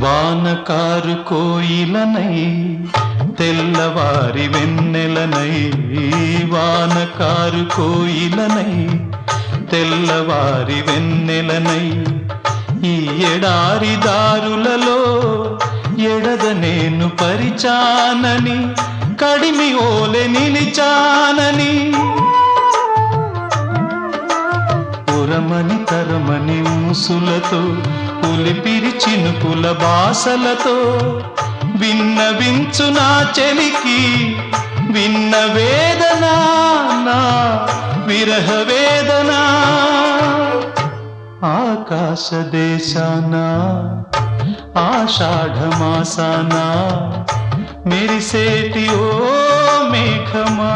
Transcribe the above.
వానకారు కోయిలనై తెల్లవారి వెన్నెలనై, వానకారు కోయిలనై తెల్లవారి వెన్నెలనై, ఈ ఎడారి దారులలో ఎడద నేను పరిచానని, కడిమి ఓలె నిలిచానని, ఉరమని తరమని ఊసులతో ఉలిపిరి చినుకుల బాసలతో విన్నవించు నా చెలికి విన్న వేదన, నా విరహ వేదన. ఆకాశ దేశాన ఆషాఢమాసాన మెరిసేటి ఓ మేఘమా.